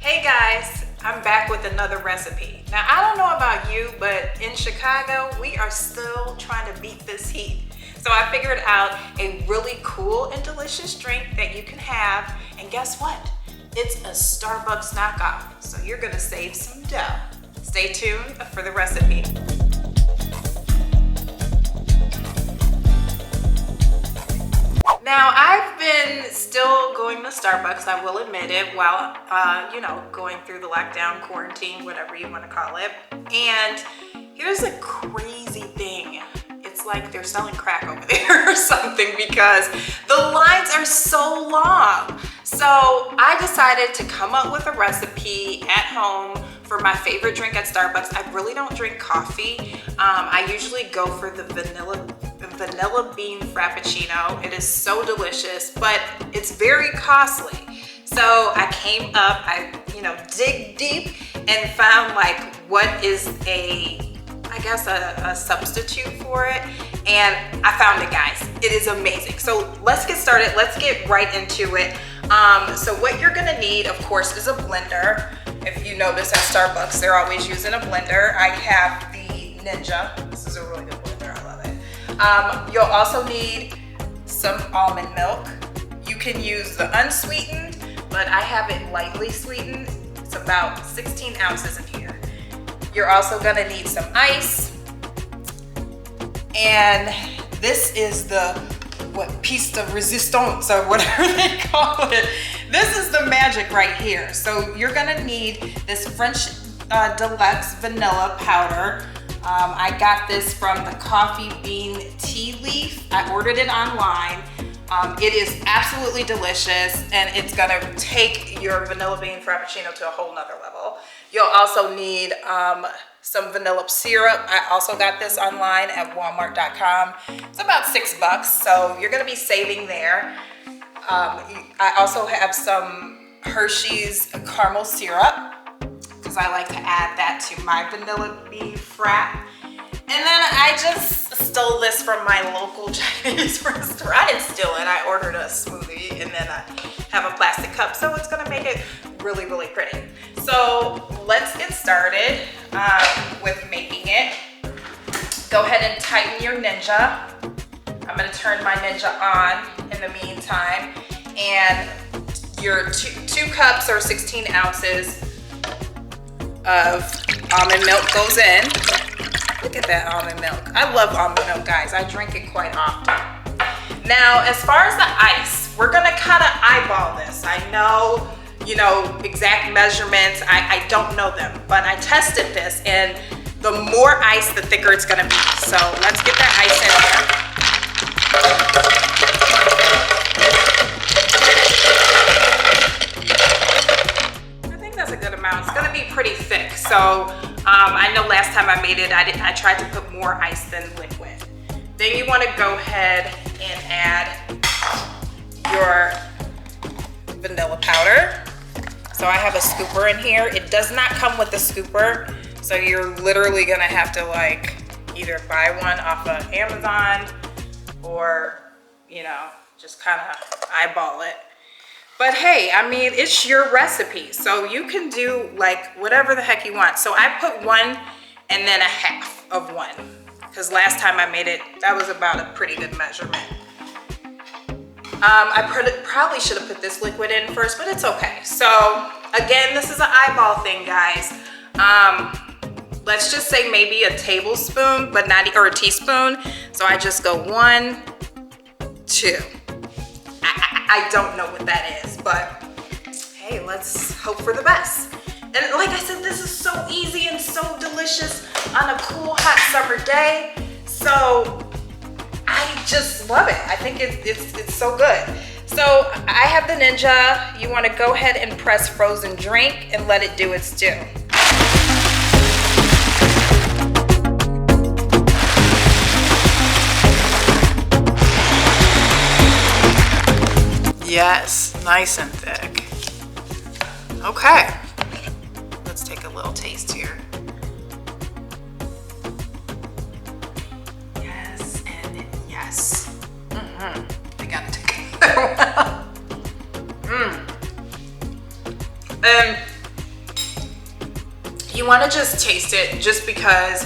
Hey guys, I'm back with another recipe. Now I don't know about you, but in Chicago, we are still trying to beat this heat. So I figured out a really cool and delicious drink that you can have, and guess what? It's a Starbucks knockoff, so you're gonna save some dough. Stay tuned for the recipe. Now, I've been still going to Starbucks, I will admit it, while, going through the lockdown, quarantine, whatever you want to call it. And here's a crazy thing. It's like they're selling crack over there or something because the lines are so long. So I decided to come up with a recipe at home for my favorite drink at Starbucks. I really don't drink coffee. I usually go for the vanilla bean Frappuccino. It is so delicious, but it's very costly. So I came up, I dig deep and found like what is a substitute for it. And I found it, guys. It is amazing. So let's get started. Let's get right into it. So what you're gonna need, of course, is a blender. If you notice at Starbucks, they're always using a blender. I have the Ninja. This is a really good blender, I love it. You'll also need some almond milk. You can use the unsweetened, but I have it lightly sweetened. It's about 16 ounces in here. You're also gonna need some ice. And this is the piece de resistance or whatever they call it. This is the magic right here. So you're gonna need this French Deluxe vanilla powder. I got this from the Coffee Bean Tea Leaf. I ordered it online. It is absolutely delicious, and it's gonna take your vanilla bean Frappuccino to a whole nother level. You'll also need some vanilla syrup. I also got this online at walmart.com. It's about $6, so you're gonna be saving there. I also have some Hershey's caramel syrup, because I like to add that to my vanilla bean frap. And then I just stole this from my local Chinese restaurant. I didn't steal it, I ordered a smoothie, and then I have a plastic cup, so it's gonna make it really, really pretty. So let's get started with making it. Go ahead and tighten your Ninja. I'm gonna turn my Ninja on in the meantime. And your two cups or 16 ounces of almond milk goes in. Look at that almond milk. I love almond milk, guys. I drink it quite often. Now, as far as the ice, we're gonna kind of eyeball this. I know, exact measurements. I don't know them, but I tested this, and the more ice, the thicker it's gonna be. So let's get that ice in here. I think that's a good amount. It's gonna be pretty thick. So I know last time I made it, I tried to put more ice than liquid. Then you wanna go ahead and add your vanilla powder. So I have a scooper in here. It does not come with a scooper, so you're literally gonna have to either buy one off of Amazon or, just kind of eyeball it. But hey, I mean, it's your recipe, so you can do whatever the heck you want. So I put 1 and then a half of 1, because last time I made it, that was about a pretty good measurement. I probably should have put this liquid in first, but it's okay. So again, this is an eyeball thing, guys. Let's just say maybe a tablespoon, but not, or a teaspoon. So I just go 1, 2. I don't know what that is, but hey, let's hope for the best. And like I said, this is so easy and so delicious on a cool, hot summer day. So I just love it. I think it's so good. So I have the Ninja. You want to go ahead and press frozen drink and let it do its due. Yes, nice and thick. Okay, let's take a little taste here. Yes and yes. I gotta take it. And You want to just taste it, just because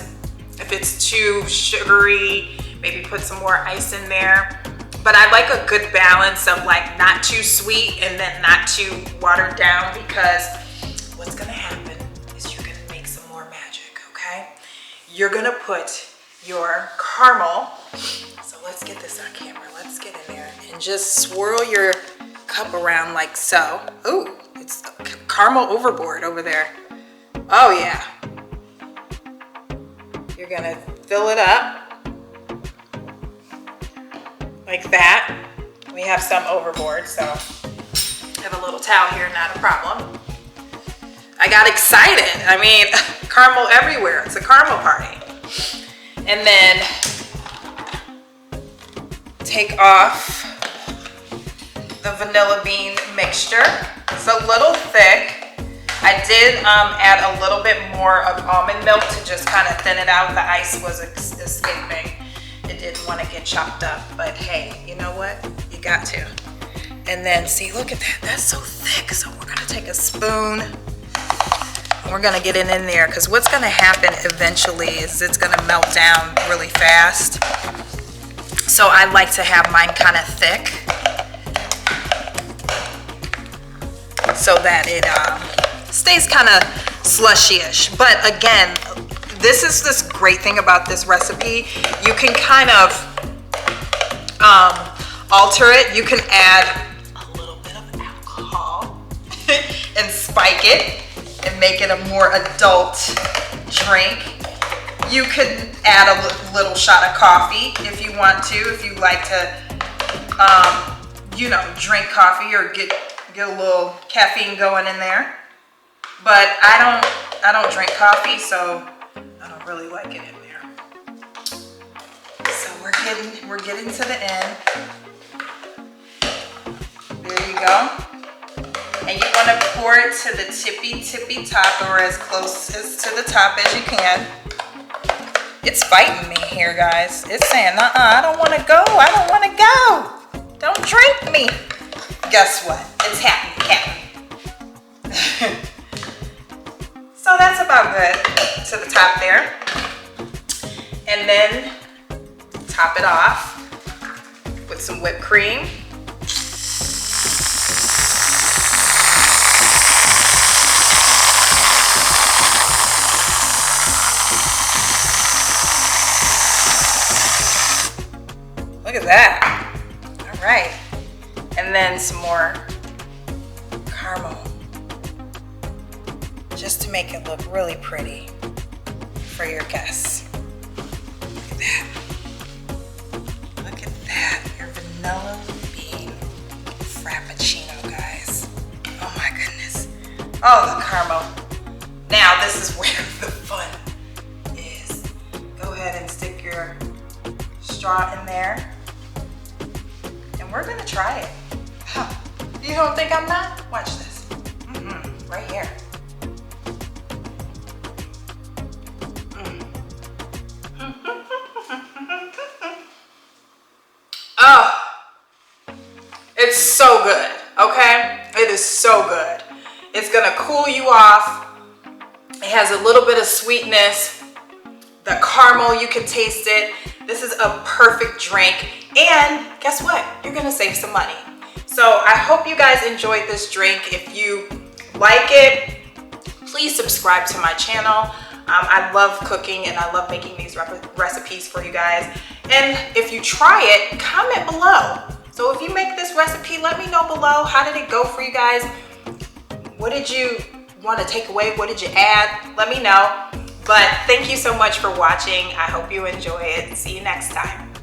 if it's too sugary, maybe put some more ice in there. But I like a good balance of like not too sweet and then not too watered down, because what's gonna happen is you're gonna make some more magic, okay? You're gonna put your caramel, so let's get this on camera. Let's get in there and just swirl your cup around like so. Ooh, it's caramel overboard over there. Oh yeah. You're gonna fill it up like that. We have some overboard, so I have a little towel here, not a problem. I got excited. I mean, caramel everywhere. It's a caramel party. And then take off the vanilla bean mixture. It's a little thick. I did add a little bit more of almond milk to just kind of thin it out. The ice was escaping. It didn't want to get chopped up, but hey, you know what? You got to. And then see, look at that. That's so thick. So we're gonna take a spoon. We're gonna get it in there, because what's gonna happen eventually is it's gonna melt down really fast. So I like to have mine kind of thick, so that it stays kind of slushy-ish. But again, this is this great thing about this recipe. You can kind of alter it. You can add a little bit of alcohol and spike it and make it a more adult drink. You could add a little shot of coffee if you want to, if you like to, you know, drink coffee or get a little caffeine going in there. But I don't drink coffee, so I don't really like it in there. So we're getting to the end. There you go. And you want to pour it to the tippy top, or as close as to the top as you can. It's fighting me here, guys. It's saying, I don't want to go. I don't want to go. Don't drink me. Guess what? It's happening. So that's about good to the top there. And then top it off with some whipped cream. Look at that. All right. And then some more caramel, just to make it look really pretty for your guests. Look at that. Look at that. Your vanilla bean Frappuccino, guys. Oh my goodness. Oh, the caramel. Now this is where the fun is. Go ahead and stick your straw in there. And we're gonna try it. Huh. You don't think I'm not? Watch this. Right here. Oh, it's so good, okay? It is so good. It's gonna cool you off. It has a little bit of sweetness. The caramel, you can taste it. This is a perfect drink. And guess what? You're gonna save some money. So I hope you guys enjoyed this drink. If you like it, please subscribe to my channel. I love cooking and I love making these recipes for you guys. And if you try it, comment below. So if you make this recipe, let me know below. How did it go for you guys? What did you want to take away? What did you add? Let me know. But thank you so much for watching. I hope you enjoy it. See you next time.